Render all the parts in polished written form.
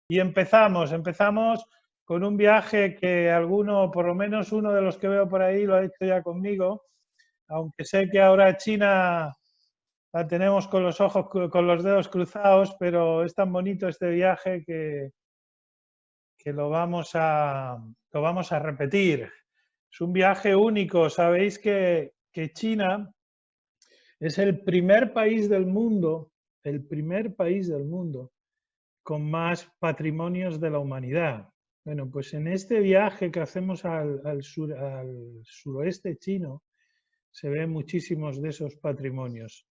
Y empezamos con un viaje que alguno, por lo menos uno de los que veo por ahí, lo ha hecho ya conmigo, aunque sé que ahora China la tenemos con los ojos, con los dedos cruzados, pero es tan bonito este viaje que lo vamos a repetir. Es un viaje único. Sabéis que China es el primer país del mundo con más patrimonios de la humanidad. Bueno, pues en este viaje que hacemos al suroeste chino se ven muchísimos de esos patrimonios.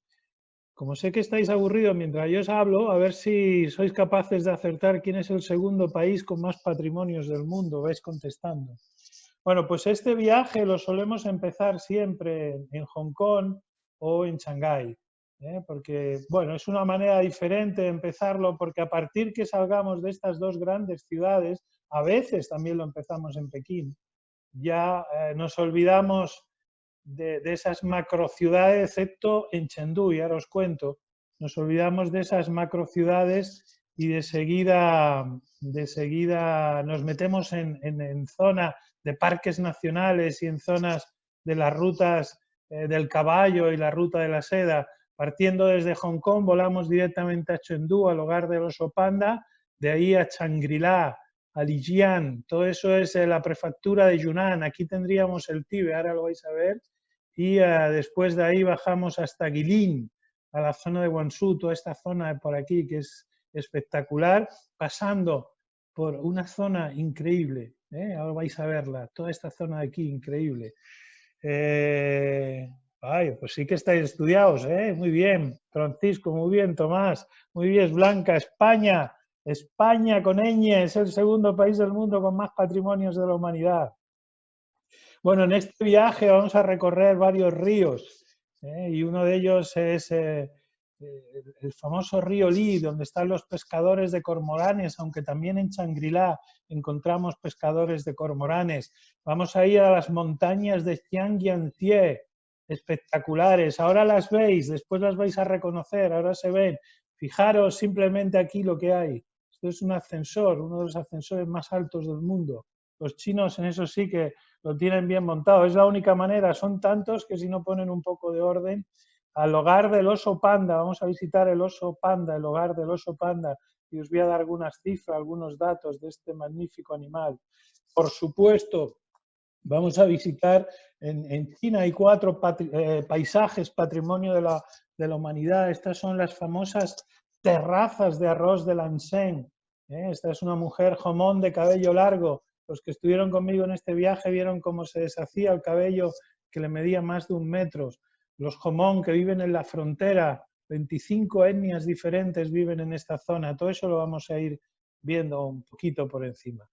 Como sé que estáis aburridos mientras yo os hablo, a ver si sois capaces de acertar quién es el segundo país con más patrimonios del mundo. Vais contestando. Bueno, pues este viaje lo solemos empezar siempre en Hong Kong o en Shanghái, porque, bueno, es una manera diferente de empezarlo, porque a partir que salgamos de estas dos grandes ciudades, a veces también lo empezamos en Pekín, ya nos olvidamos de esas macrociudades, excepto en Chengdu, y ahora os cuento, nos olvidamos de esas macrociudades y de seguida nos metemos en zona de parques nacionales y en zonas de las rutas del caballo y la ruta de la seda. Partiendo desde Hong Kong, volamos directamente a Chengdu, al hogar del oso panda, de ahí a Shangri-La, a Lijian, todo eso es la prefectura de Yunnan. Aquí tendríamos el Tíbet, ahora lo vais a ver, y después de ahí bajamos hasta Guilin, a la zona de Guangzhou, toda esta zona de por aquí que es espectacular, pasando por una zona increíble, ahora vais a verla, toda esta zona de aquí increíble. Ay, pues sí que estáis estudiados, muy bien, Francisco, muy bien, Tomás, muy bien, Blanca, España, España con ñ es el segundo país del mundo con más patrimonios de la humanidad. Bueno, en este viaje vamos a recorrer varios ríos y uno de ellos es el famoso río Li, donde están los pescadores de cormoranes, aunque también en Shangri-La encontramos pescadores de cormoranes. Vamos a ir a las montañas de Jiangyantie, espectaculares. Ahora las veis, después las vais a reconocer, ahora se ven. Fijaros simplemente aquí lo que hay. Esto es un ascensor, uno de los ascensores más altos del mundo. Los chinos en eso sí que lo tienen bien montado. Es la única manera. Son tantos que si no ponen un poco de orden. Al hogar del oso panda, vamos a visitar el oso panda, el hogar del oso panda, y os voy a dar algunas cifras, algunos datos de este magnífico animal. Por supuesto, vamos a visitar, en China hay 4 paisajes patrimonio de la humanidad. Estas son las famosas terrazas de arroz de Lanseng. Esta es una mujer jomón de cabello largo. Los que estuvieron conmigo en este viaje vieron cómo se deshacía el cabello que le medía más de 1 metro. Los jomón que viven en la frontera, 25 etnias diferentes viven en esta zona. Todo eso lo vamos a ir viendo un poquito por encima.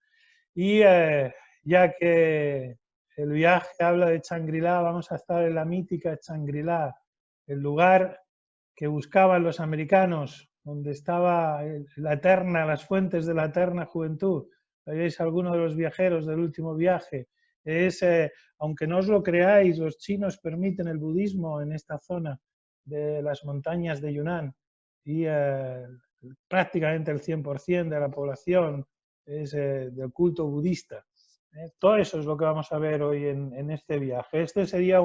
Y ya que el viaje habla de Shangri-La, vamos a estar en la mítica Shangri-La, el lugar que buscaban los americanos, donde estaba las fuentes de la eterna juventud. ¿Veis alguno de los viajeros del último viaje? Aunque no os lo creáis, los chinos permiten el budismo en esta zona de las montañas de Yunnan y prácticamente el 100% de la población es del culto budista. Todo eso es lo que vamos a ver hoy en este viaje. Este sería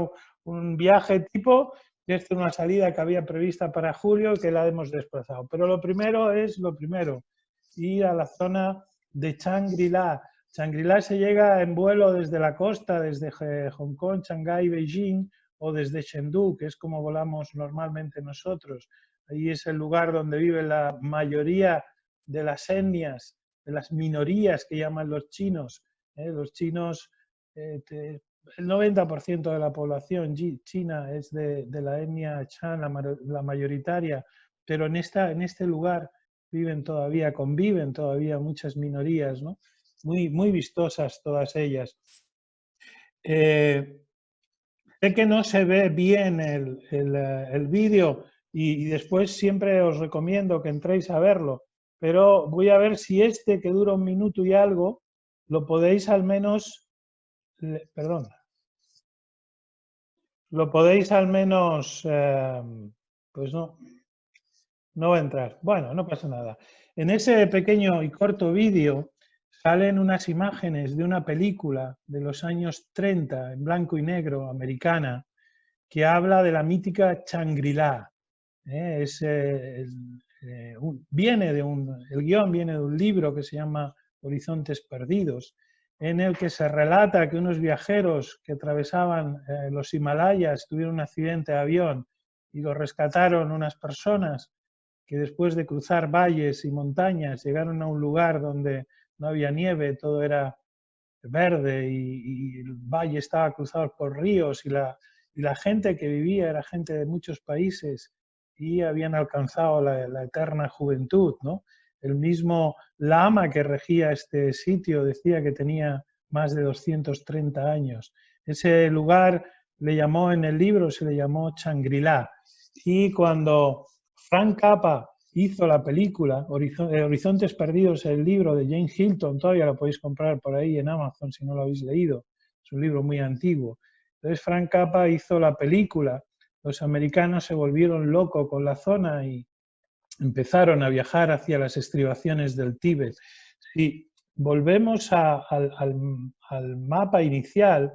un viaje tipo, y esta es una salida que había prevista para julio que la hemos desplazado. Pero lo primero es lo primero, ir a la zona de Shangri-La. Shangri-La se llega en vuelo desde la costa, desde Hong Kong, Shanghái, Beijing, o desde Chengdu, que es como volamos normalmente nosotros. Ahí es el lugar donde vive la mayoría de las etnias, de las minorías que llaman los chinos. Los chinos, el 90% de la población china es de la etnia Chan, la mayoritaria, pero en este lugar conviven todavía muchas minorías, ¿no? Muy, muy vistosas todas ellas. Sé que no se ve bien el vídeo y después siempre os recomiendo que entréis a verlo, pero voy a ver si este, que dura 1 minuto y algo, lo podéis al menos, perdón, lo podéis al menos, pues no no va a entrar. Bueno, no pasa nada. En ese pequeño y corto vídeo salen unas imágenes de una película de los años 30, en blanco y negro, americana, que habla de la mítica Shangri-La. El guión viene de un libro que se llama Horizontes Perdidos, en el que se relata que unos viajeros que atravesaban los Himalayas tuvieron un accidente de avión y los rescataron unas personas que después de cruzar valles y montañas llegaron a un lugar donde no había nieve, todo era verde y el valle estaba cruzado por ríos y la gente que vivía era gente de muchos países y habían alcanzado la eterna juventud, ¿no? El mismo lama que regía este sitio decía que tenía más de 230 años. Ese lugar le llamó en el libro, se le llamó Shangri-La. Y cuando Frank Capra hizo la película Horizontes Perdidos, el libro de Jane Hilton, todavía lo podéis comprar por ahí en Amazon si no lo habéis leído, es un libro muy antiguo. Entonces Frank Capra hizo la película, los americanos se volvieron locos con la zona y empezaron a viajar hacia las estribaciones del Tíbet. Si volvemos al mapa inicial,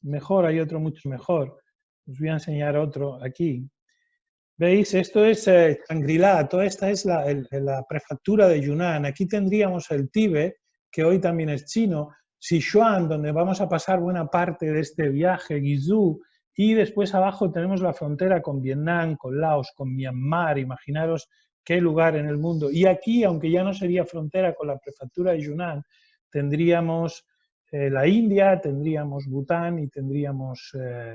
mejor, hay otro mucho mejor, os voy a enseñar otro aquí. ¿Veis? Esto es Shangri-La, toda esta es la prefectura de Yunnan. Aquí tendríamos el Tíbet, que hoy también es chino, Sichuan, donde vamos a pasar buena parte de este viaje, Guizhou, y después abajo tenemos la frontera con Vietnam, con Laos, con Myanmar, imaginaros qué lugar en el mundo. Y aquí, aunque ya no sería frontera con la prefectura de Yunnan, tendríamos la India, tendríamos Bután y tendríamos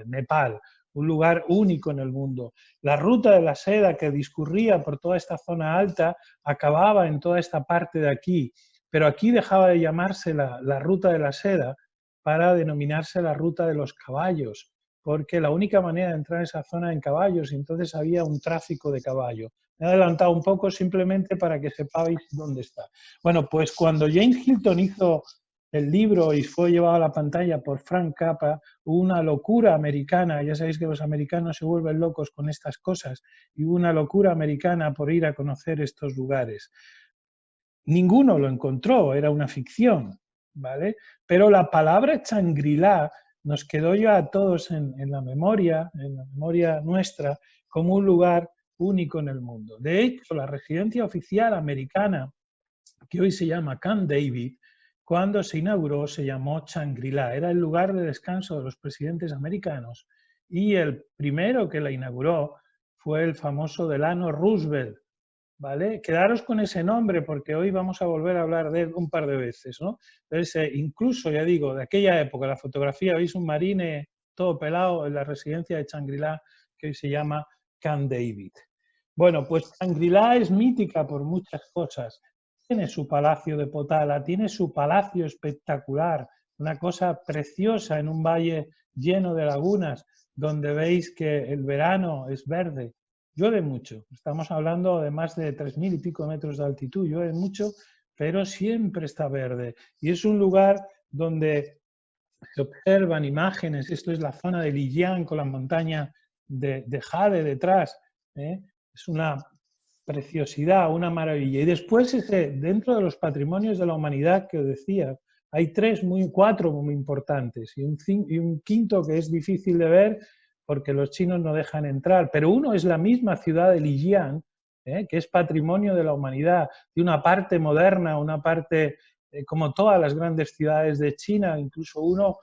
Nepal, un lugar único en el mundo. La ruta de la seda que discurría por toda esta zona alta acababa en toda esta parte de aquí, pero aquí dejaba de llamarse la ruta de la seda para denominarse la ruta de los caballos, porque la única manera de entrar a esa zona en caballos, y entonces había un tráfico de caballo. Me he adelantado un poco simplemente para que sepáis dónde está. Bueno, pues cuando James Hilton hizo el libro y fue llevado a la pantalla por Frank Capra, hubo una locura americana, ya sabéis que los americanos se vuelven locos con estas cosas, y hubo una locura americana por ir a conocer estos lugares. Ninguno lo encontró, era una ficción, ¿vale? Pero la palabra Shangri-La nos quedó ya a todos en la memoria nuestra, como un lugar único en el mundo. De hecho, la residencia oficial americana, que hoy se llama Camp David, cuando se inauguró se llamó Shangri-La, era el lugar de descanso de los presidentes americanos y el primero que la inauguró fue el famoso Delano Roosevelt, ¿vale? Quedaros con ese nombre porque hoy vamos a volver a hablar de él un par de veces, ¿no? Entonces, incluso, ya digo, de aquella época, la fotografía, veis un marine todo pelado en la residencia de Shangri-La que hoy se llama Camp David. Bueno, pues Shangri-La es mítica por muchas cosas. Tiene su palacio de Potala, tiene su palacio espectacular, una cosa preciosa en un valle lleno de lagunas, donde veis que el verano es verde. Llueve mucho, estamos hablando de más de 3.000 y pico metros de altitud, llueve mucho, pero siempre está verde. Y es un lugar donde se observan imágenes, esto es la zona de Lijiang con la montaña de Jade detrás, ¿eh? Es una preciosidad, una maravilla. Y después, dentro de los patrimonios de la humanidad que os decía, hay cuatro muy importantes y un quinto que es difícil de ver porque los chinos no dejan entrar. Pero uno es la misma ciudad de Lijiang, que es patrimonio de la humanidad, de una parte moderna, una parte como todas las grandes ciudades de China, incluso uno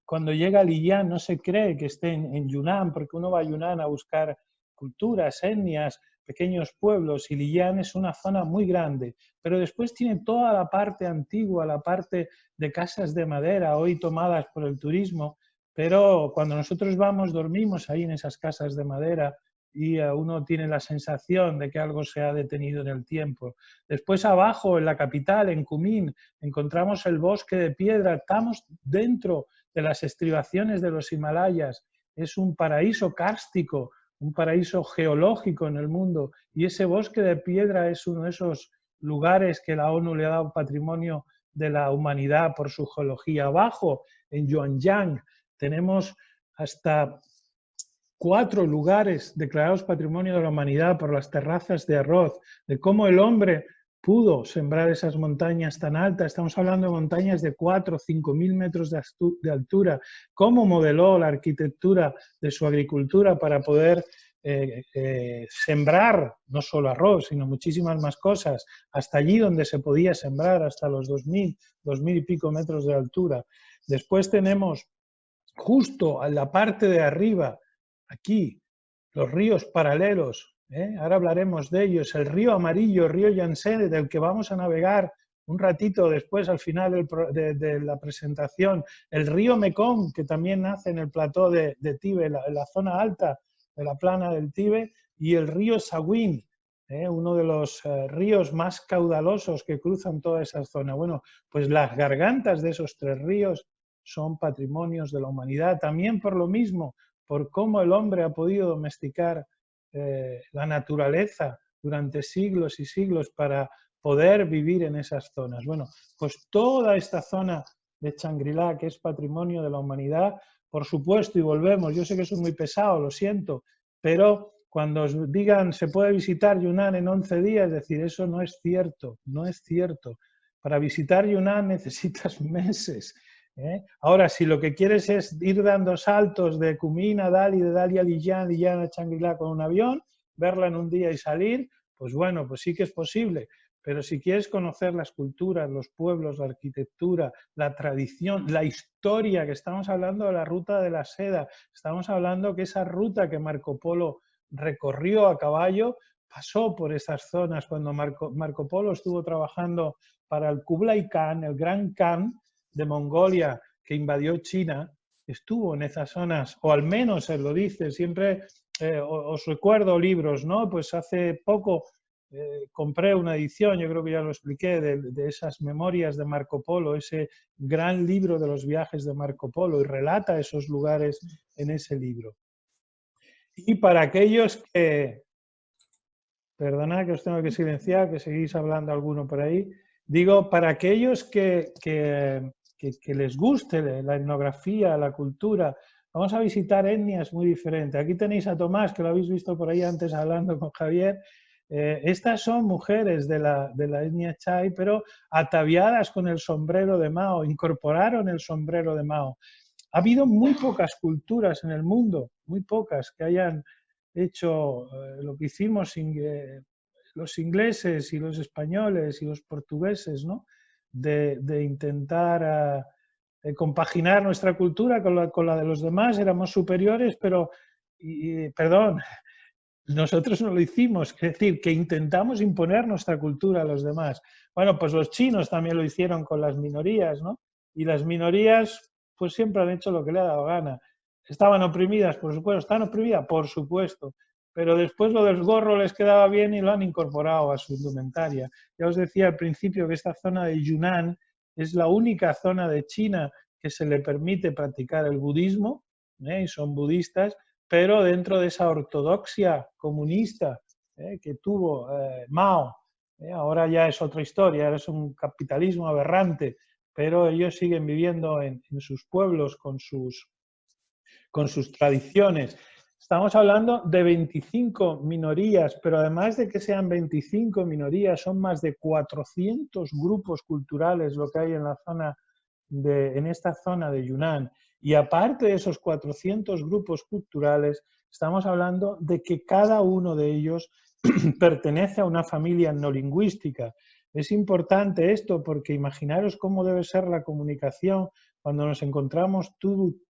cuando llega a Lijiang no se cree que esté en Yunnan, porque uno va a Yunnan a buscar culturas, etnias, pequeños pueblos, y Lijiang es una zona muy grande, pero después tiene toda la parte antigua, la parte de casas de madera, hoy tomadas por el turismo, pero cuando nosotros vamos, dormimos ahí en esas casas de madera y uno tiene la sensación de que algo se ha detenido en el tiempo. Después abajo, en la capital, en Kunming, encontramos el bosque de piedra, estamos dentro de las estribaciones de los Himalayas, es un paraíso kárstico, un paraíso geológico en el mundo, y ese bosque de piedra es uno de esos lugares que la ONU le ha dado patrimonio de la humanidad por su geología. Abajo, en Yuanyang, tenemos hasta 4 lugares declarados Patrimonio de la Humanidad por las terrazas de arroz, de cómo el hombre pudo sembrar esas montañas tan altas. Estamos hablando de montañas de 4 o 5.000 metros de altura, cómo modeló la arquitectura de su agricultura para poder sembrar no solo arroz, sino muchísimas más cosas, hasta allí donde se podía sembrar, hasta los 2.000 y pico metros de altura. Después tenemos justo a la parte de arriba, aquí, los ríos paralelos, ahora hablaremos de ellos, el río Amarillo, el río Yangtze, del que vamos a navegar un ratito después al final de la presentación, el río Mekong, que también nace en el plató de Tíbet, en la zona alta de la plana del Tíbet, y el río Salween, uno de los ríos más caudalosos que cruzan toda esa zona. Bueno, pues las gargantas de esos 3 ríos son patrimonios de la humanidad, también por lo mismo, por cómo el hombre ha podido domesticar la naturaleza durante siglos y siglos para poder vivir en esas zonas. Bueno, pues toda esta zona de Shangri-La, que es patrimonio de la humanidad, por supuesto, y volvemos, yo sé que soy muy pesado, lo siento, pero cuando os digan se puede visitar Yunnan en 11 días, es decir, eso no es cierto, no es cierto. Para visitar Yunnan necesitas meses. Ahora, si lo que quieres es ir dando saltos de Kunming a Dali, de Dali a Lijiang, Lijiang a Shangri-La con un avión, verla en un día y salir, pues bueno, pues sí que es posible. Pero si quieres conocer las culturas, los pueblos, la arquitectura, la tradición, la historia, que estamos hablando de la ruta de la seda, estamos hablando que esa ruta que Marco Polo recorrió a caballo pasó por esas zonas cuando Marco Polo estuvo trabajando para el Kublai Khan, el gran Khan de Mongolia que invadió China, estuvo en esas zonas, o al menos se lo dice, siempre os recuerdo libros, ¿no? Pues hace poco compré una edición, yo creo que ya lo expliqué, de esas memorias de Marco Polo, ese gran libro de los viajes de Marco Polo, y relata esos lugares en ese libro. Y para aquellos que, perdonad que os tengo que silenciar, que seguís hablando alguno por ahí, digo, para aquellos que les guste la etnografía, la cultura, vamos a visitar etnias muy diferentes. Aquí tenéis a Tomás, que lo habéis visto por ahí antes hablando con Javier. Estas son mujeres de la etnia Chai, pero ataviadas con el sombrero de Mao, incorporaron el sombrero de Mao. Ha habido muy pocas culturas en el mundo, muy pocas, que hayan hecho lo que hicimos los ingleses y los españoles y los portugueses, ¿no? De intentar compaginar nuestra cultura con la de los demás. Éramos superiores, pero, perdón, nosotros no lo hicimos, es decir, que intentamos imponer nuestra cultura a los demás. Bueno, pues los chinos también lo hicieron con las minorías, ¿no? Y las minorías, pues siempre han hecho lo que le ha dado gana. Estaban oprimidas, por supuesto. ¿Están oprimidas? Por supuesto. Pero después lo del gorro les quedaba bien y lo han incorporado a su indumentaria. Ya os decía al principio que esta zona de Yunnan es la única zona de China que se le permite practicar el budismo, y son budistas, pero dentro de esa ortodoxia comunista que tuvo Mao. Ahora ya es otra historia, ahora es un capitalismo aberrante, pero ellos siguen viviendo en sus pueblos con sus tradiciones. Estamos hablando de 25 minorías, pero además de que sean 25 minorías, son más de 400 grupos culturales lo que hay en la zona en esta zona de Yunnan. Y aparte de esos 400 grupos culturales, estamos hablando de que cada uno de ellos pertenece a una familia no lingüística. Es importante esto porque imaginaros cómo debe ser la comunicación cuando nos encontramos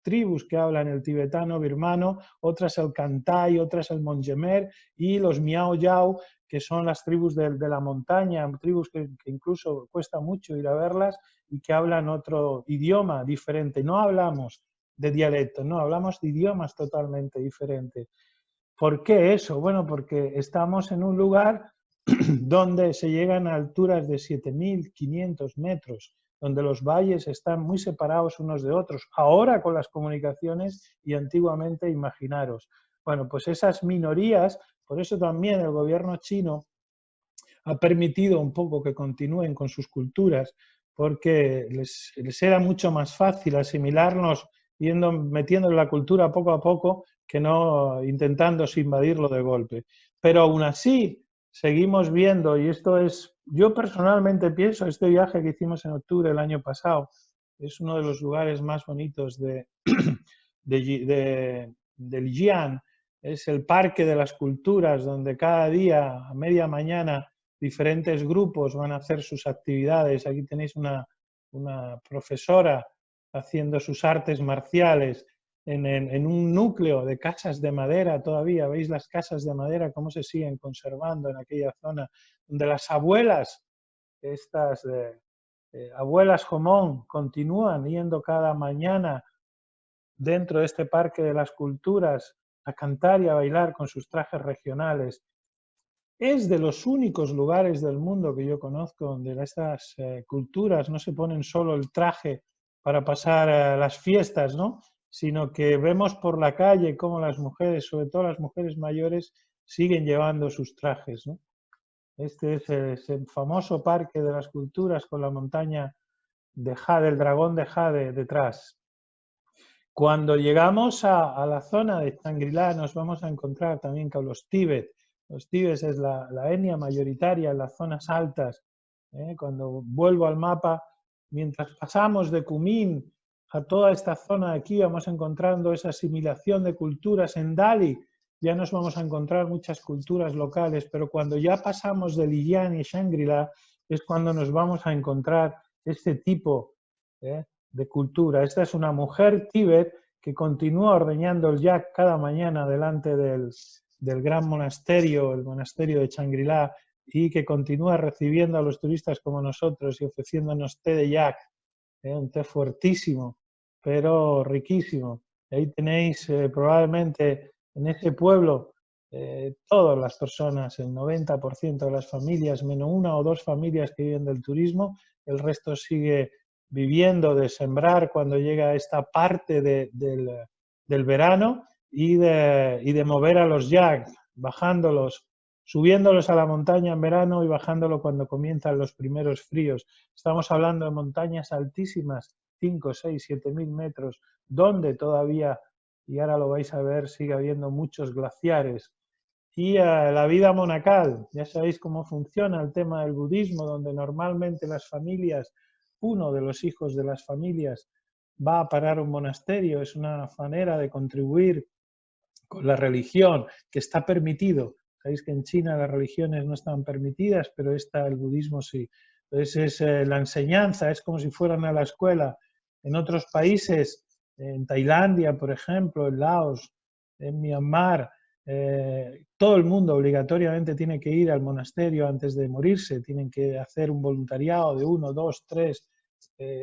tribus que hablan el tibetano birmano, otras el Kantai, otras el Monjemer y los Miao Yao, que son las tribus de la montaña, tribus que incluso cuesta mucho ir a verlas y que hablan otro idioma diferente. No hablamos de dialectos, no, hablamos de idiomas totalmente diferentes. ¿Por qué eso? Bueno, porque estamos en un lugar donde se llegan a alturas de 7.500 metros, donde los valles están muy separados unos de otros, ahora con las comunicaciones y antiguamente, imaginaros. Bueno, pues esas minorías, por eso también el gobierno chino ha permitido un poco que continúen con sus culturas, porque les era mucho más fácil asimilarnos metiendo en la cultura poco a poco, que no intentándose invadirlo de golpe. Pero aún así, seguimos viendo, y esto es, yo personalmente pienso, este viaje que hicimos en octubre del año pasado, es uno de los lugares más bonitos del Jian, es el Parque de las Culturas, donde cada día, a media mañana, diferentes grupos van a hacer sus actividades. Aquí tenéis una profesora haciendo sus artes marciales en un núcleo de casas de madera todavía. ¿Veis las casas de madera cómo se siguen conservando en aquella zona? Donde las abuelas, estas abuelas Jomón, continúan yendo cada mañana dentro de este Parque de las Culturas a cantar y a bailar con sus trajes regionales. Es de los únicos lugares del mundo que yo conozco donde estas culturas no se ponen solo el traje para pasar las fiestas, ¿no? Sino que vemos por la calle cómo las mujeres, sobre todo las mujeres mayores, siguen llevando sus trajes, ¿no? Este es el famoso Parque de las Culturas con la montaña de Jade, el dragón de Jade detrás. Cuando llegamos a la zona de Shangri-La nos vamos a encontrar también con los tíbet. Los tibes es la etnia mayoritaria en las zonas altas. Cuando vuelvo al mapa, mientras pasamos de Kunming a toda esta zona de aquí, vamos encontrando esa asimilación de culturas. En Dali ya nos vamos a encontrar muchas culturas locales, pero cuando ya pasamos de Lijiang y Shangri-La es cuando nos vamos a encontrar este tipo de cultura. Esta es una mujer tíbet que continúa ordeñando el yak cada mañana delante del gran monasterio, el monasterio de Shangri-La, y que continúa recibiendo a los turistas como nosotros y ofreciéndonos té de yak, un té fuertísimo, pero riquísimo. Ahí tenéis probablemente en ese pueblo todas las personas, el 90% de las familias, menos una o dos familias que viven del turismo, el resto sigue viviendo de sembrar cuando llega esta parte del verano y de mover a los yak, bajándolos, subiéndolos a la montaña en verano y bajándolo cuando comienzan los primeros fríos. Estamos hablando de montañas altísimas, 5, 6, 7 mil metros, donde todavía, y ahora lo vais a ver, sigue habiendo muchos glaciares. Y la vida monacal, ya sabéis cómo funciona el tema del budismo, donde normalmente las familias, uno de los hijos de las familias va a parar a un monasterio, es una manera de contribuir con la religión, que está permitido. Sabéis que en China las religiones no están permitidas, pero el budismo sí. Entonces es la enseñanza, es como si fueran a la escuela. En otros países, en Tailandia, por ejemplo, en Laos, en Myanmar, todo el mundo obligatoriamente tiene que ir al monasterio antes de morirse, tienen que hacer un voluntariado de 1, 2, 3,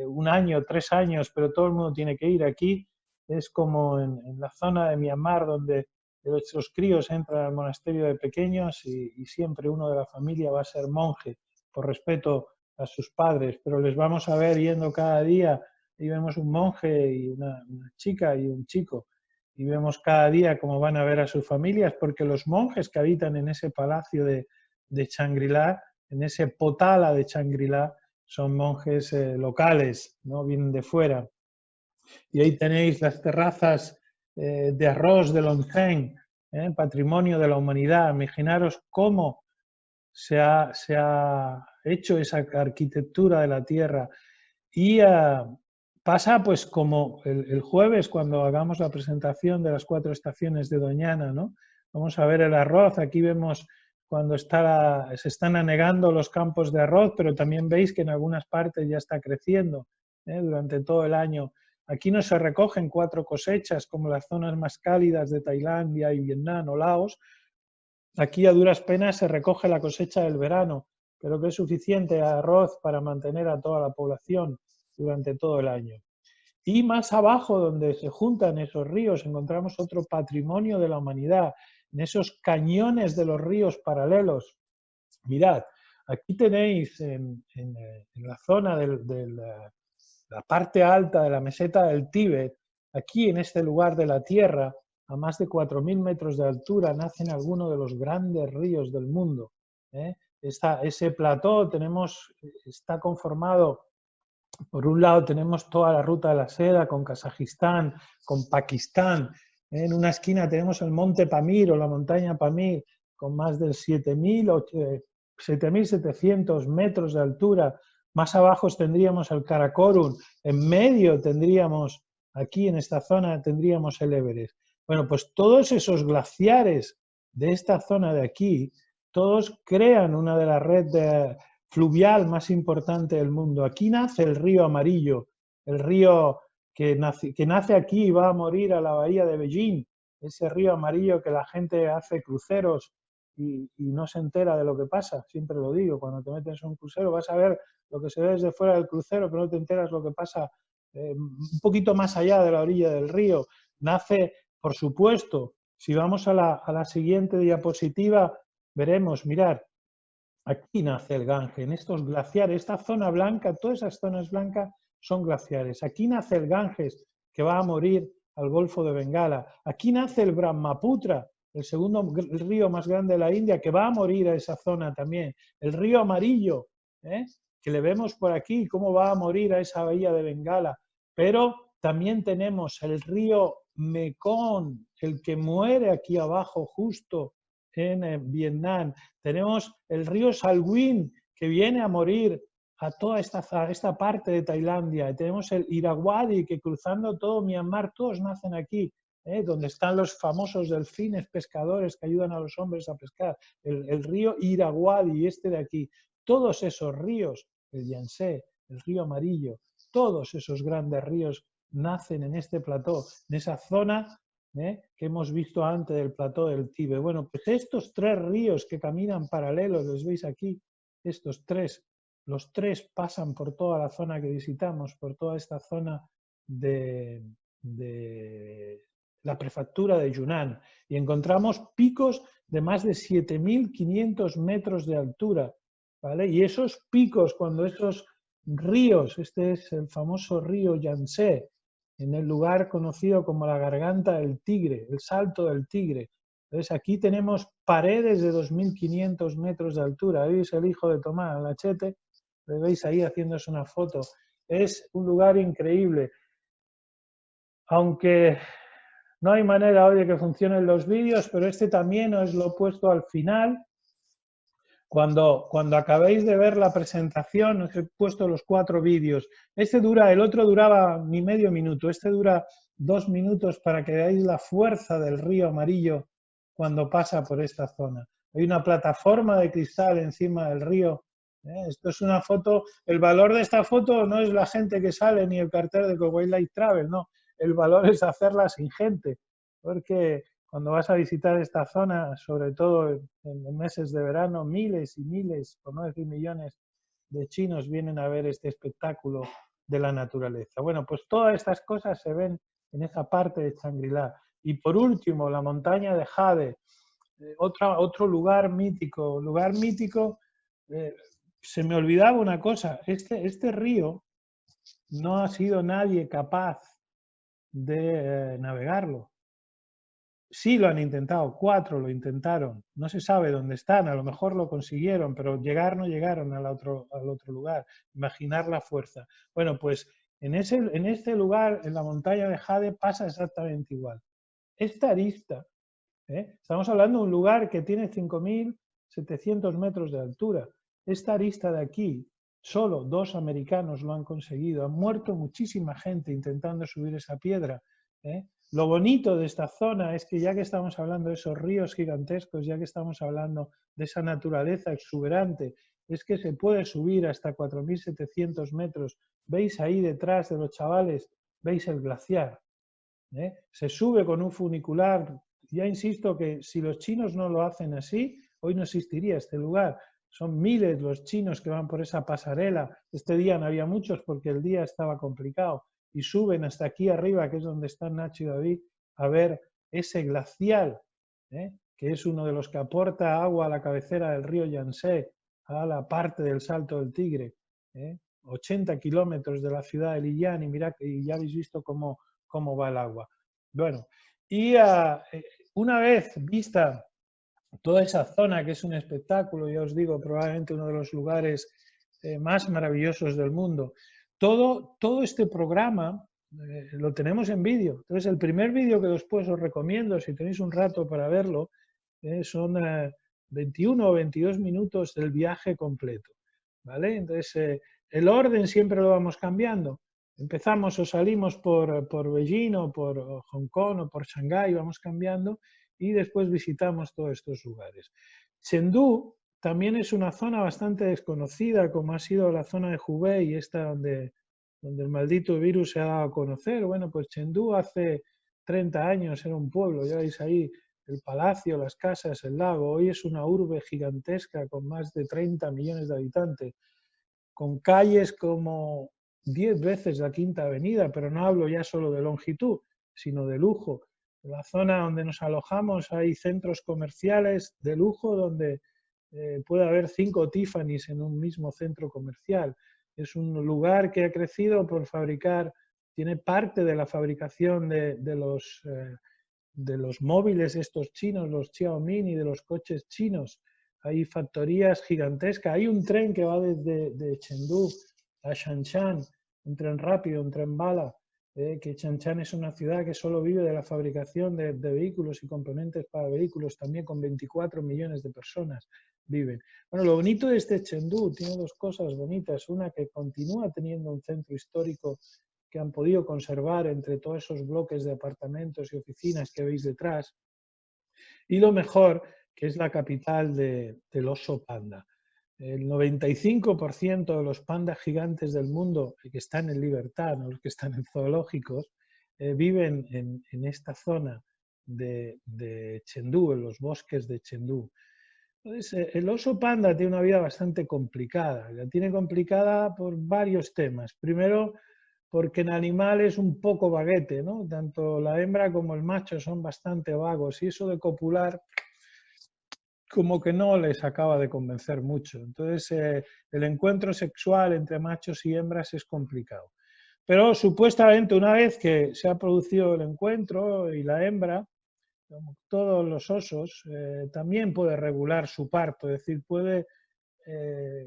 un año, 3 años, pero todo el mundo tiene que ir. Aquí es como en la zona de Myanmar, donde los críos entran al monasterio de pequeños y siempre uno de la familia va a ser monje, por respeto a sus padres, pero les vamos a ver yendo cada día y vemos un monje y una chica y un chico y vemos cada día cómo van a ver a sus familias, porque los monjes que habitan en ese palacio de Shangri-La, en ese potala de Shangri-La, son monjes locales, ¿no? Vienen de fuera. Y ahí tenéis las terrazas de arroz de Longzhen, patrimonio de la humanidad. Imaginaros cómo se ha hecho esa arquitectura de la tierra. Y pasa pues como el jueves cuando hagamos la presentación de las 4 estaciones de Doñana, ¿no? Vamos a ver el arroz, aquí vemos cuando se están anegando los campos de arroz, pero también veis que en algunas partes ya está creciendo durante todo el año. Aquí no se recogen 4 cosechas como las zonas más cálidas de Tailandia y Vietnam o Laos. Aquí a duras penas se recoge la cosecha del verano, pero que es suficiente arroz para mantener a toda la población durante todo el año. Y más abajo, donde se juntan esos ríos, encontramos otro patrimonio de la humanidad, en esos cañones de los ríos paralelos. Mirad, aquí tenéis en la zona de la parte alta de la meseta del Tíbet, aquí en este lugar de la Tierra, a más de 4.000 metros de altura, nacen algunos de los grandes ríos del mundo. Ese plató está conformado Por un lado tenemos toda la ruta de la seda con Kazajistán, con Pakistán. En una esquina tenemos el monte Pamir o la montaña Pamir con más de 7.700 metros de altura. Más abajo tendríamos el Karakorum. En medio tendríamos, aquí en esta zona, tendríamos el Everest. Bueno, pues todos esos glaciares de esta zona de aquí, todos crean una de las redes fluvial más importante del mundo. Aquí nace el río Amarillo, el río que nace aquí y va a morir a la bahía de Beijing, ese río amarillo que la gente hace cruceros y no se entera de lo que pasa, siempre lo digo, cuando te metes en un crucero vas a ver lo que se ve desde fuera del crucero, pero no te enteras lo que pasa un poquito más allá de la orilla del río. Nace, por supuesto, si vamos a la siguiente diapositiva, veremos, mirar, aquí nace el Gange, en estos glaciares, esta zona blanca, todas esas zonas blancas son glaciares. Aquí nace el Ganges, que va a morir al Golfo de Bengala. Aquí nace el Brahmaputra, el segundo río más grande de la India, que va a morir a esa zona también. El río Amarillo, que le vemos por aquí, cómo va a morir a esa bahía de Bengala. Pero también tenemos el río Mekong, el que muere aquí abajo justo en Vietnam. Tenemos el río Salween, que viene a morir a toda esta parte de Tailandia. Tenemos el Irrawaddy, que cruzando todo Myanmar, todos nacen aquí, donde están los famosos delfines pescadores que ayudan a los hombres a pescar. El río Irrawaddy, este de aquí. Todos esos ríos, el Yangtze, el río Amarillo, todos esos grandes ríos nacen en este plató, en esa zona que hemos visto antes del plató del Tíbet. Bueno, pues estos tres ríos que caminan paralelos, los veis aquí, estos tres, los tres pasan por toda la zona que visitamos, por toda esta zona de la prefectura de Yunnan, y encontramos picos de más de 7.500 metros de altura, ¿vale? Y esos picos, cuando esos ríos, este es el famoso río Yangtze, en el lugar conocido como la Garganta del Tigre, el Salto del Tigre. Entonces aquí tenemos paredes de 2.500 metros de altura. ¿Veis el hijo de Tomás, Lachete? Le veis ahí haciéndose una foto. Es un lugar increíble. Aunque no hay manera hoy de que funcionen los vídeos, pero este también os lo he puesto al final. Cuando acabéis de ver la presentación, os he puesto los 4 vídeos. El otro duraba ni medio minuto, este dura 2 minutos para que veáis la fuerza del río Amarillo cuando pasa por esta zona. Hay una plataforma de cristal encima del río. Esto es una foto, el valor de esta foto no es la gente que sale ni el cartel de Wildlife Travel, no. El valor es hacerla sin gente, porque cuando vas a visitar esta zona, sobre todo en meses de verano, miles y miles, por no decir millones, de chinos vienen a ver este espectáculo de la naturaleza. Bueno, pues todas estas cosas se ven en esa parte de Shangri-La. Y por último, la montaña de Jade, otro lugar mítico. Se me olvidaba una cosa, este río no ha sido nadie capaz de navegarlo. Sí lo han intentado, 4 lo intentaron, no se sabe dónde están, a lo mejor lo consiguieron, pero no llegaron al otro lugar. Imaginar la fuerza. Bueno, pues en este lugar, en la montaña de Jade, pasa exactamente igual. Esta arista, estamos hablando de un lugar que tiene 5.700 metros de altura. Esta arista de aquí, solo 2 americanos lo han conseguido. Han muerto muchísima gente intentando subir esa piedra. Lo bonito de esta zona es que ya que estamos hablando de esos ríos gigantescos, ya que estamos hablando de esa naturaleza exuberante, es que se puede subir hasta 4.700 metros. ¿Veis ahí detrás de los chavales? ¿Veis el glaciar? Se sube con un funicular. Ya insisto que si los chinos no lo hacen así, hoy no existiría este lugar. Son miles los chinos que van por esa pasarela. Este día no había muchos porque el día estaba complicado. Y suben hasta aquí arriba, que es donde están Nacho y David, a ver ese glacial, que es uno de los que aporta agua a la cabecera del río Yangtze, a la parte del Salto del Tigre. 80 kilómetros de la ciudad de Liyán, y mirad, y ya habéis visto cómo va el agua. Bueno, y una vez vista toda esa zona, que es un espectáculo, ya os digo, probablemente uno de los lugares más maravillosos del mundo, todo este programa lo tenemos en vídeo. Entonces, el primer vídeo que después os recomiendo, si tenéis un rato para verlo, son 21 o 22 minutos del viaje completo, ¿vale? Entonces, el orden siempre lo vamos cambiando. Empezamos o salimos por Beijing o por Hong Kong o por Shanghái, vamos cambiando y después visitamos todos estos lugares. Chengdu también es una zona bastante desconocida, como ha sido la zona de Hubei, esta donde el maldito virus se ha dado a conocer. Bueno, pues Chengdu hace 30 años era un pueblo, ya veis ahí el palacio, las casas, el lago. Hoy es una urbe gigantesca con más de 30 millones de habitantes, con calles como 10 veces la Quinta Avenida, pero no hablo ya solo de longitud, sino de lujo. En la zona donde nos alojamos hay centros comerciales de lujo donde puede haber 5 Tiffany's en un mismo centro comercial. Es un lugar que ha crecido por fabricar, tiene parte de la fabricación de los móviles estos chinos, los Xiaomi y de los coches chinos. Hay factorías gigantescas. Hay un tren que va desde Chengdu a Shanshan, un tren rápido, un tren bala, que Shanshan es una ciudad que solo vive de la fabricación de vehículos y componentes para vehículos, también con 24 millones de personas viven. Bueno, lo bonito de este Chengdu tiene dos cosas bonitas. Una, que continúa teniendo un centro histórico que han podido conservar entre todos esos bloques de apartamentos y oficinas que veis detrás. Y lo mejor, que es la capital del oso panda. El 95% de los pandas gigantes del mundo que están en libertad, no los que están en zoológicos, viven en esta zona de Chengdu, en los bosques de Chengdu. Entonces, el oso panda tiene una vida bastante complicada. La tiene complicada por varios temas. Primero, porque el animal es un poco vaguete, ¿no? Tanto la hembra como el macho son bastante vagos y eso de copular como que no les acaba de convencer mucho. Entonces, el encuentro sexual entre machos y hembras es complicado. Pero supuestamente una vez que se ha producido el encuentro y la hembra, como todos los osos, también puede regular su parto, es decir, puede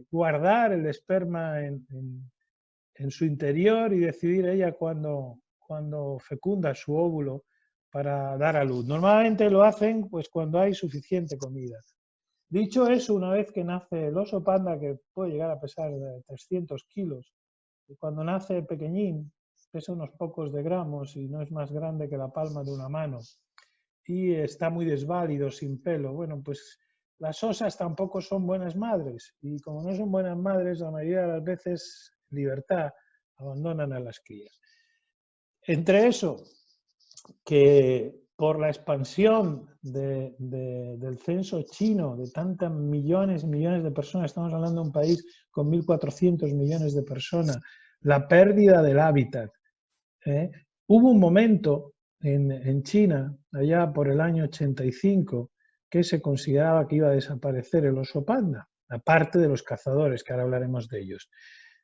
guardar el esperma en su interior y decidir ella cuándo fecunda su óvulo para dar a luz. Normalmente lo hacen pues cuando hay suficiente comida. Dicho eso, una vez que nace el oso panda, que puede llegar a pesar de 300 kilos, y cuando nace pequeñín, pesa unos pocos de gramos y no es más grande que la palma de una mano, y está muy desválido, sin pelo. Bueno, pues las osas tampoco son buenas madres, y como no son buenas madres, la mayoría de las veces, libertad, abandonan a las crías. Entre eso, que por la expansión del censo chino, de tantas millones y millones de personas, estamos hablando de un país con 1.400 millones de personas, la pérdida del hábitat. Hubo un momento en China, allá por el año 85, que se consideraba que iba a desaparecer el oso panda, aparte de los cazadores, que ahora hablaremos de ellos.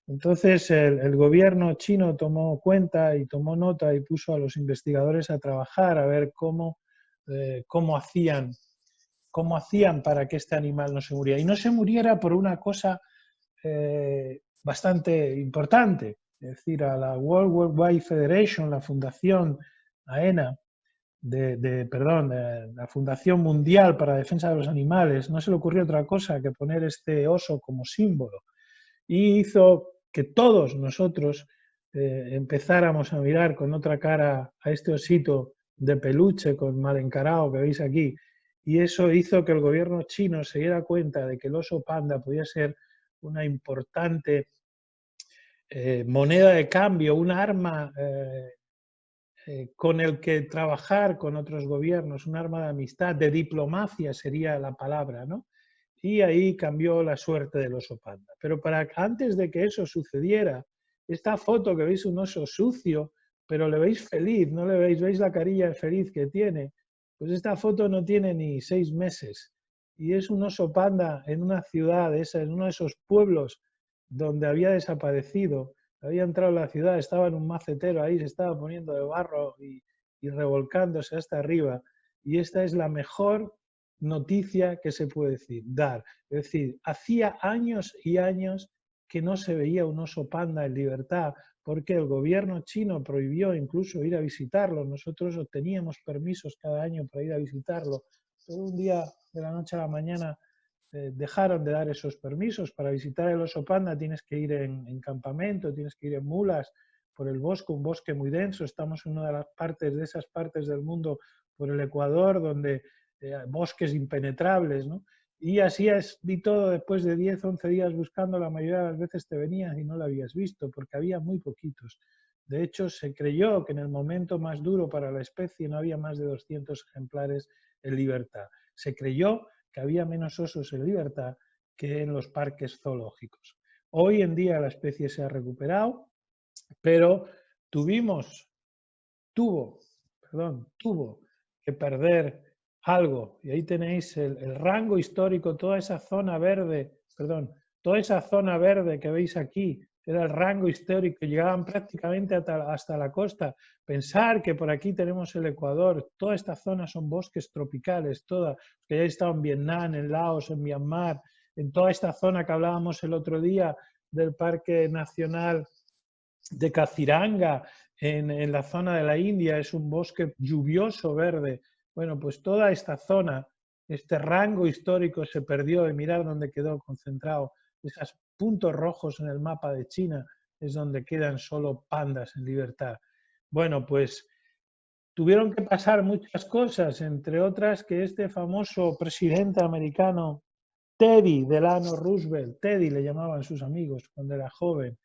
Entonces el gobierno chino tomó cuenta y tomó nota y puso a los investigadores a trabajar a ver cómo hacían para que este animal no se muriera. Y no se muriera por una cosa bastante importante, es decir, a la World Wide Federation, la Fundación AENA, la Fundación Mundial para la Defensa de los Animales, no se le ocurrió otra cosa que poner este oso como símbolo. Y hizo que todos nosotros empezáramos a mirar con otra cara a este osito de peluche con mal encarado que veis aquí. Y eso hizo que el gobierno chino se diera cuenta de que el oso panda podía ser una importante moneda de cambio, un arma con el que trabajar con otros gobiernos, un arma de amistad, de diplomacia sería la palabra, ¿no? Y ahí cambió la suerte del oso panda. Pero antes de que eso sucediera, esta foto que veis un oso sucio, pero le veis feliz, no le veis la carilla feliz que tiene, pues esta foto no tiene ni 6 meses. Y es un oso panda en una ciudad, en uno de esos pueblos donde había desaparecido, había entrado en la ciudad, estaba en un macetero ahí, se estaba poniendo de barro y revolcándose hasta arriba. Y esta es la mejor noticia que se puede dar. Es decir, hacía años y años que no se veía un oso panda en libertad, porque el gobierno chino prohibió incluso ir a visitarlo. Nosotros obteníamos permisos cada año para ir a visitarlo, pero un día de la noche a la mañana dejaron de dar esos permisos. Para visitar el oso panda tienes que ir en campamento, tienes que ir en mulas por el bosque, un bosque muy denso. Estamos en una de las partes, de esas partes del mundo por el Ecuador, donde bosques impenetrables, ¿no? Y así vi todo después de 10, 11 días buscando, la mayoría de las veces te venías y no lo habías visto, porque había muy poquitos. De hecho, se creyó que en el momento más duro para la especie no había más de 200 ejemplares en libertad. Se creyó que había menos osos en libertad que en los parques zoológicos. Hoy en día la especie se ha recuperado, pero tuvo que perder algo. Y ahí tenéis el rango histórico, toda esa zona verde que veis aquí, era el rango histórico, llegaban prácticamente hasta la costa. Pensar que por aquí tenemos el Ecuador, toda esta zona son bosques tropicales, toda, que ya he estado en Vietnam, en Laos, en Myanmar, en toda esta zona que hablábamos el otro día del Parque Nacional de Kaziranga, en la zona de la India, es un bosque lluvioso verde. Bueno, pues toda esta zona, este rango histórico se perdió, y mirad dónde quedó concentrado. Esos puntos rojos en el mapa de China es donde quedan solo pandas en libertad. Bueno, pues tuvieron que pasar muchas cosas, entre otras que este famoso presidente americano, Teddy Delano Roosevelt, Teddy le llamaban sus amigos cuando era joven,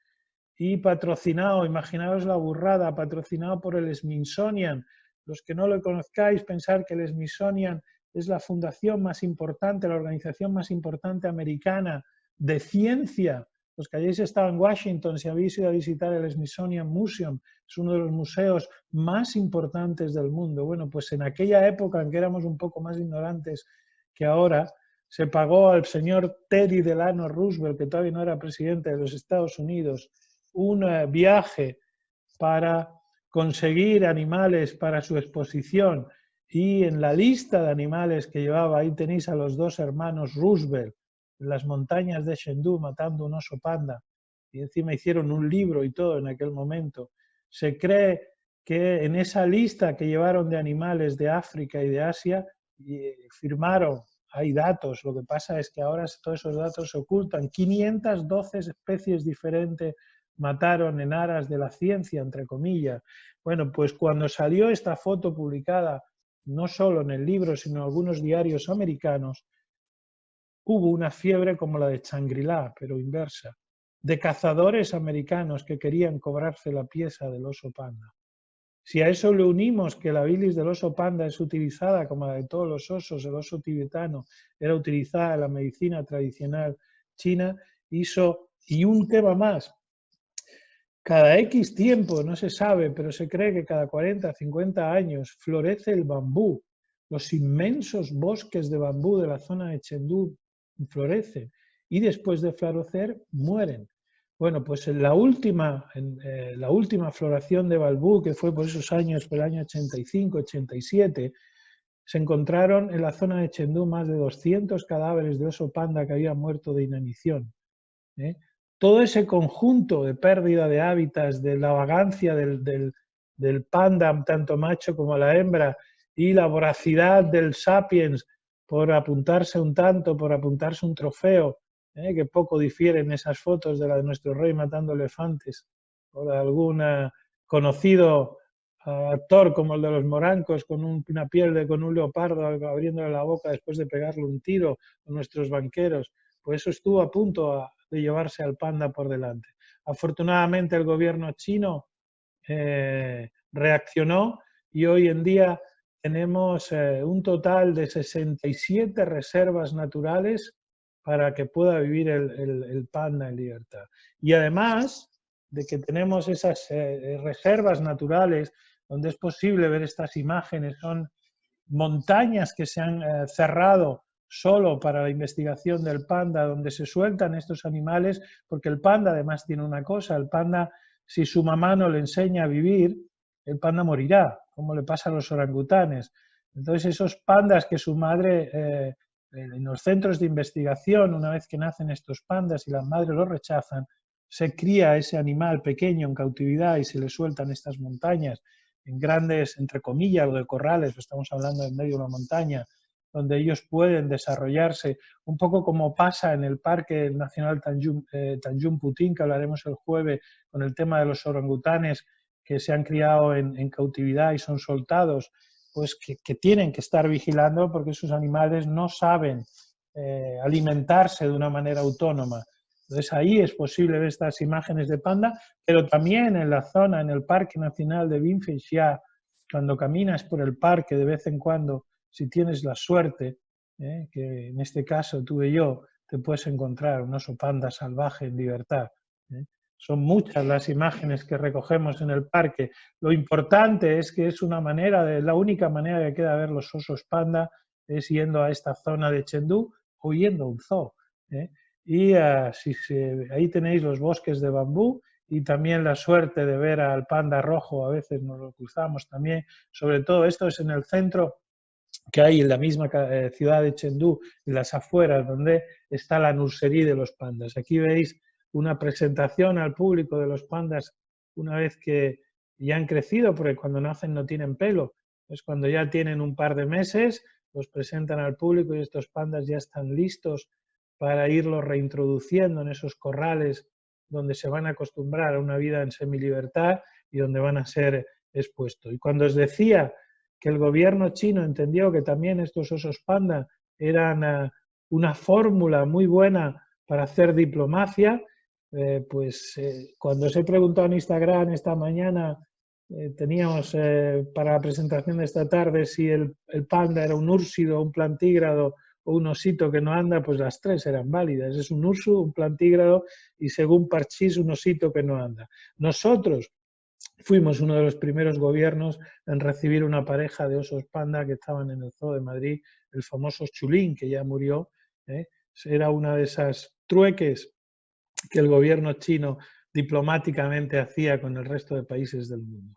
y patrocinado, imaginaos la burrada, patrocinado por el Smithsonian. Los que no lo conozcáis, pensar que el Smithsonian es la fundación más importante, la organización más importante americana de ciencia. Los que hayáis estado en Washington, si habéis ido a visitar el Smithsonian Museum, es uno de los museos más importantes del mundo. Bueno, pues en aquella época en que éramos un poco más ignorantes que ahora, se pagó al señor Teddy Delano Roosevelt, que todavía no era presidente de los Estados Unidos, un viaje para conseguir animales para su exposición, y en la lista de animales que llevaba, ahí tenéis a los dos hermanos Roosevelt en las montañas de Chengdu matando un oso panda, y encima hicieron un libro y todo en aquel momento. Se cree que en esa lista que llevaron de animales de África y de Asia, firmaron, hay datos, lo que pasa es que ahora todos esos datos se ocultan, 512 especies diferentes mataron en aras de la ciencia, entre comillas. Bueno, pues cuando salió esta foto publicada, no solo en el libro, sino en algunos diarios americanos, hubo una fiebre como la de Shangri-La, pero inversa, de cazadores americanos que querían cobrarse la pieza del oso panda. Si a eso le unimos que la bilis del oso panda es utilizada, como la de todos los osos, el oso tibetano era utilizada en la medicina tradicional china, y un tema más, cada X tiempo, no se sabe, pero se cree que cada 40, 50 años florece el bambú. Los inmensos bosques de bambú de la zona de Chengdu florecen y después de florecer mueren. Bueno, pues en la última floración de bambú, que fue por esos años, por el año 85, 87, se encontraron en la zona de Chengdu más de 200 cadáveres de oso panda que habían muerto de inanición. Todo ese conjunto de pérdida de hábitats, de la vagancia del panda, tanto macho como la hembra, y la voracidad del sapiens por apuntarse un tanto, por apuntarse un trofeo, que poco difieren esas fotos de la de nuestro rey matando elefantes, o de algún conocido actor como el de los morancos con una piel con un leopardo abriéndole la boca después de pegarle un tiro, o nuestros banqueros. Pues eso estuvo a punto de llevarse al panda por delante. Afortunadamente el gobierno chino reaccionó y hoy en día tenemos un total de 67 reservas naturales para que pueda vivir el panda en libertad. Y además de que tenemos esas reservas naturales donde es posible ver estas imágenes, son montañas que se han cerrado solo para la investigación del panda, donde se sueltan estos animales, porque el panda además tiene una cosa, el panda, si su mamá no le enseña a vivir, el panda morirá, como le pasa a los orangutanes. Entonces esos pandas que su madre, en los centros de investigación, una vez que nacen estos pandas y las madres los rechazan, se cría ese animal pequeño en cautividad y se le sueltan estas montañas en grandes, entre comillas, de corrales, estamos hablando en medio de una montaña, donde ellos pueden desarrollarse, un poco como pasa en el Parque Nacional Tanjung Puting, que hablaremos el jueves con el tema de los orangutanes que se han criado en cautividad y son soltados, pues que tienen que estar vigilando porque esos animales no saben alimentarse de una manera autónoma. Entonces ahí es posible ver estas imágenes de panda, pero también en la zona, en el Parque Nacional de Binfeng-Xia, cuando caminas por el parque de vez en cuando, si tienes la suerte, que en este caso tuve yo, te puedes encontrar un oso panda salvaje en libertad. Son muchas las imágenes que recogemos en el parque. Lo importante es que es una manera, la única manera que queda de ver los osos panda es yendo a esta zona de Chengdu o yendo a un zoo. Y ahí tenéis los bosques de bambú y también la suerte de ver al panda rojo, a veces nos lo cruzamos también, sobre todo esto es en el centro que hay en la misma ciudad de Chengdu, en las afueras, donde está la nursería de los pandas. Aquí veis una presentación al público de los pandas una vez que ya han crecido, porque cuando nacen no tienen pelo. Pues cuando ya tienen un par de meses, los presentan al público y estos pandas ya están listos para irlos reintroduciendo en esos corrales donde se van a acostumbrar a una vida en semilibertad y donde van a ser expuestos. Y cuando os decía que el gobierno chino entendió que también estos osos panda eran una fórmula muy buena para hacer diplomacia, cuando os he preguntado en Instagram esta mañana, teníamos para la presentación de esta tarde si el panda era un úrsido, un plantígrado o un osito que no anda, pues las tres eran válidas. Es un urso, un plantígrado y según Parchís un osito que no anda. Nosotros fuimos uno de los primeros gobiernos en recibir una pareja de osos panda que estaban en el Zoo de Madrid, el famoso Chulín, que ya murió. Era una de esas trueques que el gobierno chino diplomáticamente hacía con el resto de países del mundo.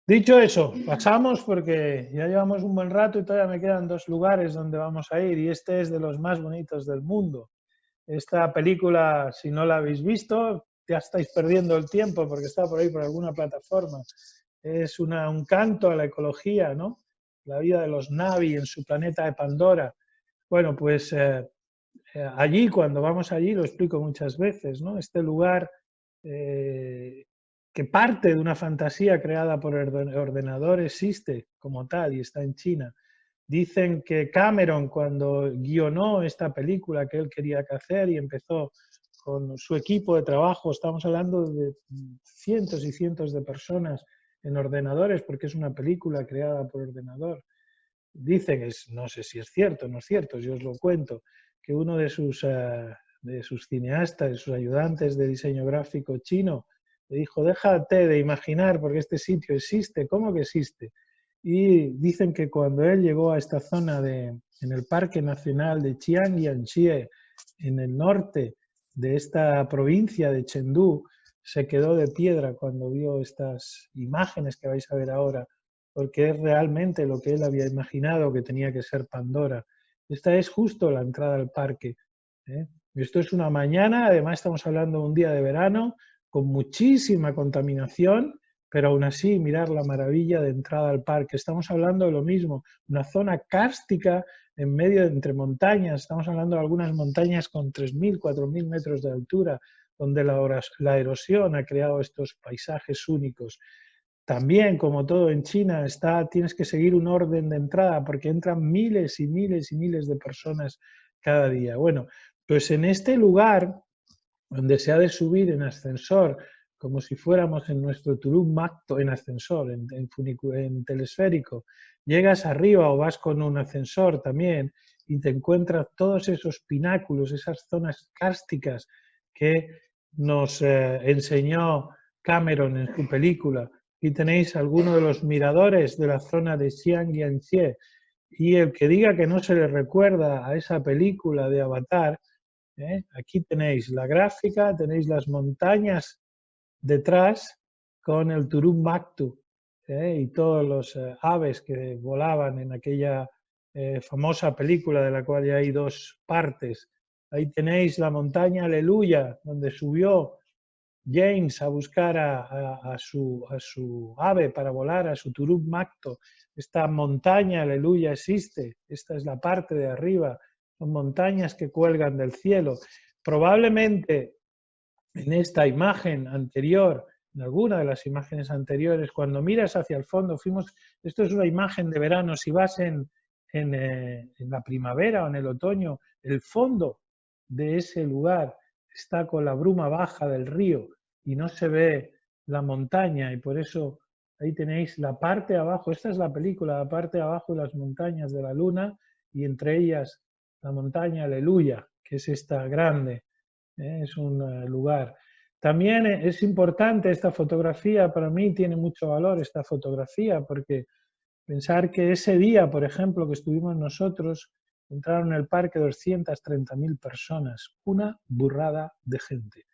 Dicho eso, pasamos porque ya llevamos un buen rato y todavía me quedan 2 lugares donde vamos a ir y este es de los más bonitos del mundo. Esta película, si no la habéis visto, ya estáis perdiendo el tiempo porque está por ahí por alguna plataforma. Es un canto a la ecología, ¿no? La vida de los Na'vi en su planeta de Pandora. Bueno, pues allí, cuando vamos allí, lo explico muchas veces, ¿no? Este lugar que parte de una fantasía creada por ordenador existe como tal y está en China. Dicen que Cameron, cuando guionó esta película que él quería hacer y empezó con su equipo de trabajo, estamos hablando de cientos y cientos de personas en ordenadores, porque es una película creada por ordenador. Dicen, no sé si es cierto o no es cierto, yo os lo cuento, que uno de sus cineastas, de sus ayudantes de diseño gráfico chino, le dijo, déjate de imaginar porque este sitio existe, ¿cómo que existe? Y dicen que cuando él llegó a esta zona en el Parque Nacional de Chiang Yan-chie, en el norte de esta provincia de Chengdu, se quedó de piedra cuando vio estas imágenes que vais a ver ahora, porque es realmente lo que él había imaginado que tenía que ser Pandora. Esta es justo la entrada al parque. Esto es una mañana, además estamos hablando de un día de verano, con muchísima contaminación, pero aún así mirar la maravilla de entrada al parque. Estamos hablando de lo mismo, una zona cárstica en medio entre montañas, estamos hablando de algunas montañas con 3.000, 4.000 metros de altura, donde la erosión ha creado estos paisajes únicos. También, como todo en China, tienes que seguir un orden de entrada porque entran miles y miles y miles de personas cada día. Bueno, pues en este lugar donde se ha de subir en ascensor, como si fuéramos en nuestro Turum Macto en ascensor, en telesférico, llegas arriba o vas con un ascensor también y te encuentras todos esos pináculos, esas zonas kársticas que nos enseñó Cameron en su película. Aquí tenéis algunos de los miradores de la zona de Xiang Yanxie y el que diga que no se le recuerda a esa película de Avatar, aquí tenéis la gráfica, tenéis las montañas detrás con el Turumbactu y todos los aves que volaban en aquella famosa película de la cual ya hay 2 partes. Ahí tenéis la montaña Aleluya, donde subió James a buscar a su ave para volar, a su Turub Macto. Esta montaña Aleluya existe, esta es la parte de arriba, son montañas que cuelgan del cielo. Probablemente en esta imagen anterior, en alguna de las imágenes anteriores, cuando miras hacia el fondo, esto es una imagen de verano, si vas en la primavera o en el otoño, el fondo de ese lugar está con la bruma baja del río y no se ve la montaña, y por eso ahí tenéis la parte de abajo, esta es la película, la parte de abajo de las montañas de la luna y entre ellas la montaña Aleluya, que es esta grande. Es un lugar. También es importante esta fotografía, para mí tiene mucho valor esta fotografía, porque pensar que ese día, por ejemplo, que estuvimos nosotros, entraron en el parque 230.000 personas, una burrada de gente.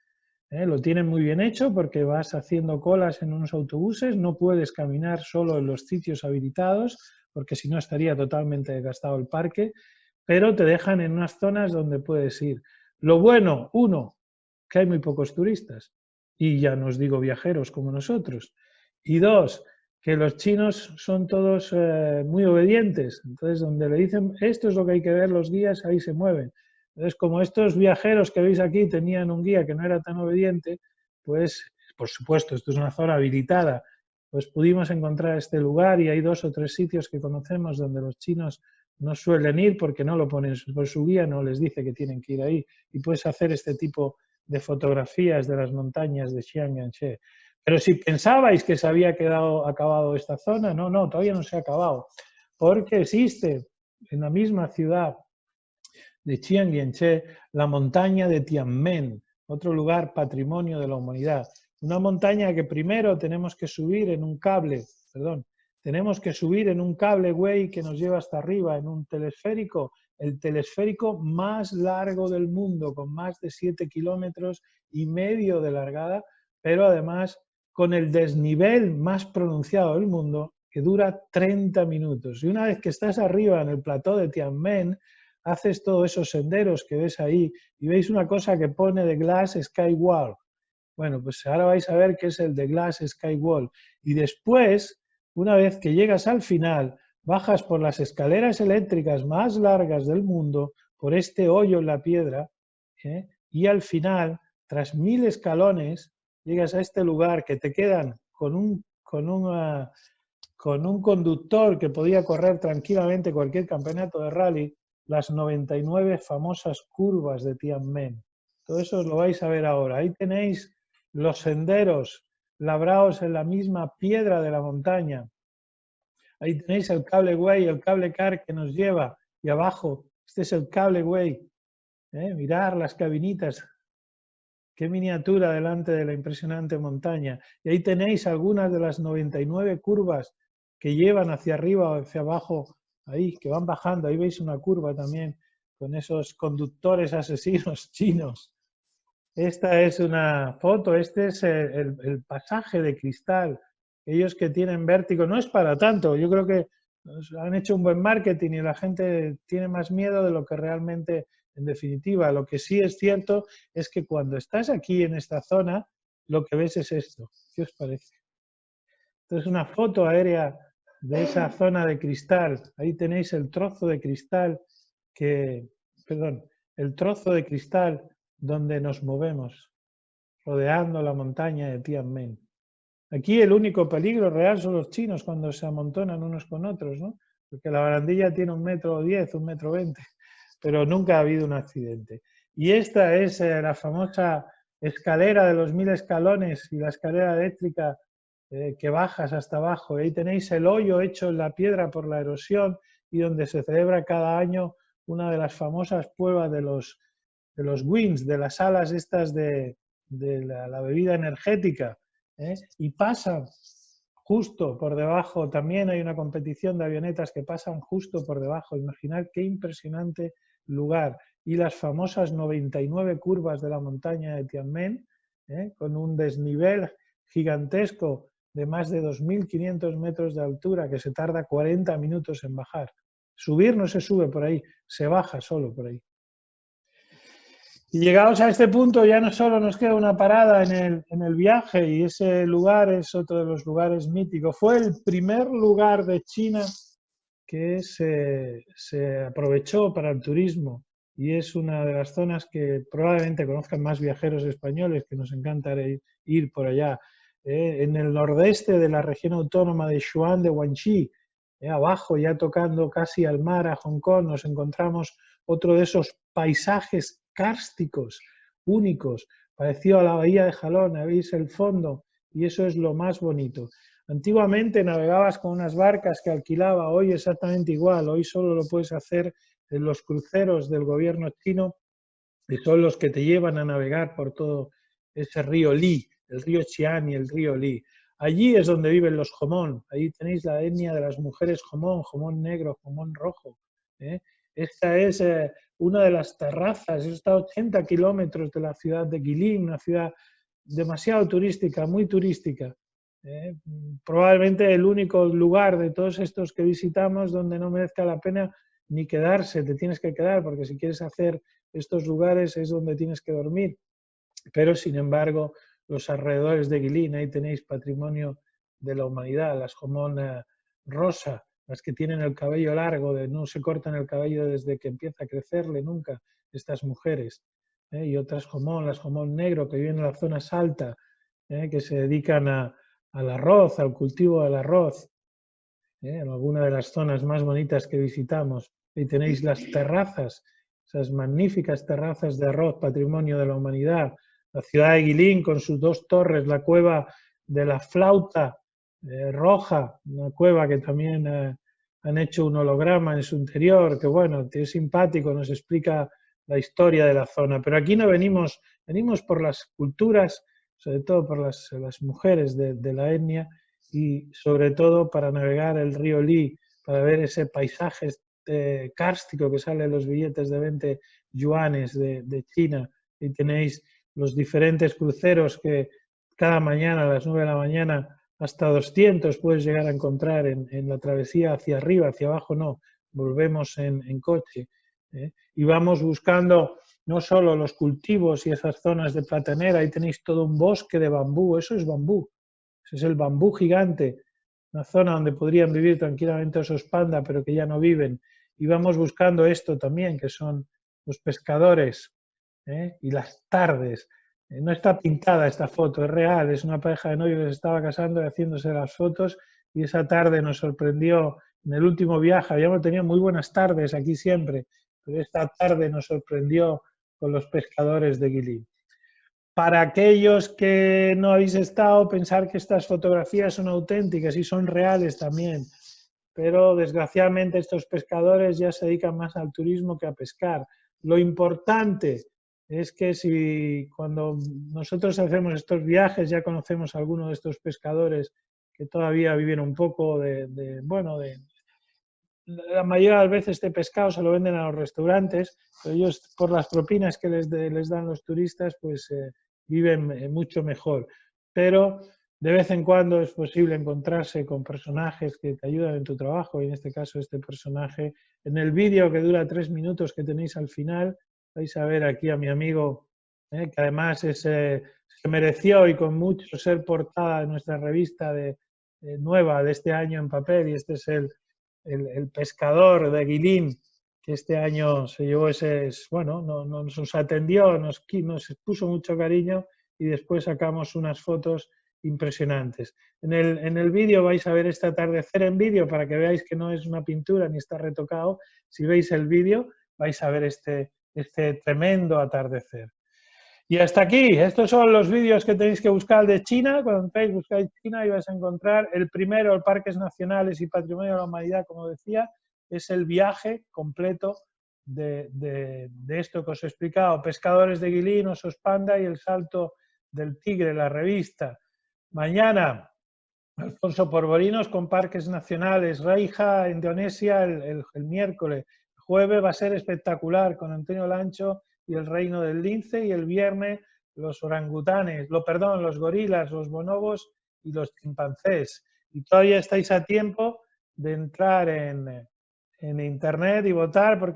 Lo tienen muy bien hecho porque vas haciendo colas en unos autobuses, no puedes caminar solo en los sitios habilitados, porque si no estaría totalmente desgastado el parque, pero te dejan en unas zonas donde puedes ir. Lo bueno, uno, que hay muy pocos turistas, y ya no os digo viajeros como nosotros. Y dos, que los chinos son todos muy obedientes. Entonces, donde le dicen, esto es lo que hay que ver los guías, ahí se mueven. Entonces, como estos viajeros que veis aquí tenían un guía que no era tan obediente, pues, por supuesto, esto es una zona habilitada, pues pudimos encontrar este lugar y hay 2 o 3 sitios que conocemos donde los chinos no suelen ir porque no lo ponen por su guía, no les dice que tienen que ir ahí, y puedes hacer este tipo de fotografías de las montañas de Chiang-Kai-shek. Pero si pensabais que se había acabado esta zona, no, todavía no se ha acabado, porque existe en la misma ciudad de Chiang-Kai-shek la montaña de Tianmen, otro lugar patrimonio de la humanidad. Una montaña que primero tenemos que subir en un cable, tenemos que subir en un cableway que nos lleva hasta arriba, en un telesférico, el telesférico más largo del mundo, con más de 7,5 kilómetros de largada, pero además con el desnivel más pronunciado del mundo, que dura 30 minutos. Y una vez que estás arriba en el plató de Tianmen, haces todos esos senderos que ves ahí y veis una cosa que pone The Glass Sky Wall. Bueno, pues ahora vais a ver qué es el The Glass Sky Wall. Y después, una vez que llegas al final, bajas por las escaleras eléctricas más largas del mundo, por este hoyo en la piedra, y al final, tras 1000 escalones, llegas a este lugar que te quedan con un conductor que podía correr tranquilamente cualquier campeonato de rally, las 99 famosas curvas de Tianmen. Todo eso os lo vais a ver ahora. Ahí tenéis los senderos labrados en la misma piedra de la montaña. Ahí tenéis el cableway, el cable car que nos lleva. Y abajo, este es el cableway. Mirar las cabinitas. Qué miniatura delante de la impresionante montaña. Y ahí tenéis algunas de las 99 curvas que llevan hacia arriba o hacia abajo, ahí, que van bajando. Ahí veis una curva también con esos conductores asesinos chinos. Esta es una foto, este es el pasaje de cristal. Ellos que tienen vértigo, no es para tanto, yo creo que han hecho un buen marketing y la gente tiene más miedo de lo que realmente, en definitiva, lo que sí es cierto es que cuando estás aquí en esta zona, lo que ves es esto. ¿Qué os parece? Esto es una foto aérea de esa zona de cristal. Ahí tenéis el trozo de cristal el trozo de cristal donde nos movemos, rodeando la montaña de Tianmen. Aquí el único peligro real son los chinos cuando se amontonan unos con otros, ¿no? Porque la barandilla tiene 1,10 m, 1,20 m, pero nunca ha habido un accidente. Y esta es la famosa escalera de los 1000 escalones y la escalera eléctrica que bajas hasta abajo. Y ahí tenéis el hoyo hecho en la piedra por la erosión y donde se celebra cada año una de las famosas pruebas de los WINS, de las salas estas de la bebida energética, y pasan justo por debajo. También hay una competición de avionetas que pasan justo por debajo. Imaginad qué impresionante lugar. Y las famosas 99 curvas de la montaña de Tianmen, con un desnivel gigantesco de más de 2.500 metros de altura que se tarda 40 minutos en bajar. Subir no se sube por ahí, se baja solo por ahí. Y llegados a este punto ya no solo nos queda una parada en el viaje, y ese lugar es otro de los lugares míticos. Fue el primer lugar de China que se aprovechó para el turismo, y es una de las zonas que probablemente conozcan más viajeros españoles, que nos encanta ir por allá. En el nordeste de la región autónoma de Sichuan de Guangxi, abajo ya tocando casi al mar, a Hong Kong, nos encontramos otro de esos paisajes kársticos únicos, parecido a la bahía de Jalón, veis el fondo, y eso es lo más bonito. Antiguamente navegabas con unas barcas que alquilaba, hoy exactamente igual, hoy solo lo puedes hacer en los cruceros del gobierno chino, y son los que te llevan a navegar por todo ese río Li, el río Xian y el río Li. Allí es donde viven los Jomón, ahí tenéis la etnia de las mujeres Jomón, Jomón negro, Jomón rojo. ¿eh? Esta es una de las terrazas, está a 80 kilómetros de la ciudad de Guilin, una ciudad demasiado turística, muy turística. Probablemente el único lugar de todos estos que visitamos donde no merezca la pena ni quedarse, te tienes que quedar, porque si quieres hacer estos lugares es donde tienes que dormir. Pero, sin embargo, los alrededores de Guilin, ahí tenéis patrimonio de la humanidad, las Jomón rosa, las que tienen el cabello largo, no se cortan el cabello desde que empieza a crecerle nunca, estas mujeres. Y otras Jomón, las Jomón negro, que viven en la zona alta, que se dedican al arroz, al cultivo del arroz, en alguna de las zonas más bonitas que visitamos. Ahí tenéis las terrazas, esas magníficas terrazas de arroz, patrimonio de la humanidad. La ciudad de Guilin con sus dos torres, la cueva de la flauta roja, una cueva que también han hecho un holograma en su interior, que bueno, es simpático, nos explica la historia de la zona. Pero aquí no venimos, venimos por las culturas, sobre todo por las mujeres de la etnia, y sobre todo para navegar el río Li, para ver ese paisaje kárstico que sale en los billetes de 20 yuanes de China. Y tenéis los diferentes cruceros que cada mañana a las 9 de la mañana hasta 200 puedes llegar a encontrar en la travesía hacia arriba, hacia abajo no, volvemos en coche. Y vamos buscando no solo los cultivos y esas zonas de platanera, ahí tenéis todo un bosque de bambú, eso es bambú, es el bambú gigante, una zona donde podrían vivir tranquilamente esos pandas, pero que ya no viven. Y vamos buscando esto también, que son los pescadores y las tardes. No está pintada esta foto, es real, es una pareja de novios que se estaba casando y haciéndose las fotos, y esa tarde nos sorprendió en el último viaje. Habíamos tenido muy buenas tardes aquí siempre, pero esta tarde nos sorprendió con los pescadores de Guilin. Para aquellos que no habéis estado, pensar que estas fotografías son auténticas y son reales también, pero desgraciadamente estos pescadores ya se dedican más al turismo que a pescar. Lo importante es que si cuando nosotros hacemos estos viajes ya conocemos a algunos de estos pescadores que todavía viven un poco la mayoría de las veces este pescado se lo venden a los restaurantes, pero ellos por las propinas que les dan los turistas pues viven mucho mejor. Pero de vez en cuando es posible encontrarse con personajes que te ayudan en tu trabajo, y en este caso este personaje. En el vídeo que dura 3 minutos que tenéis al final, vais a ver aquí a mi amigo, que además se mereció y con mucho ser portada de nuestra revista nueva de este año en papel, y este es el pescador de Guilin, que este año se llevó bueno, nos atendió, nos puso mucho cariño, y después sacamos unas fotos impresionantes. En el vídeo vais a ver este atardecer en vídeo para que veáis que no es una pintura ni está retocado. Si veis el vídeo vais a ver este tremendo atardecer. Y hasta aquí, estos son los vídeos que tenéis que buscar de China. Cuando entráis, buscáis China y vais a encontrar el primero, el Parques Nacionales y Patrimonio de la Humanidad, como decía, es el viaje completo de esto que os he explicado. Pescadores de Guilin, osos panda y el salto del tigre, la revista. Mañana, Alfonso Porvorinos con Parques Nacionales, Reija, Indonesia, el miércoles. El jueves va a ser espectacular con Antonio Lancho y el reino del lince, y el viernes los orangutanes, los gorilas, los bonobos y los chimpancés. Y todavía estáis a tiempo de entrar en internet y votar, porque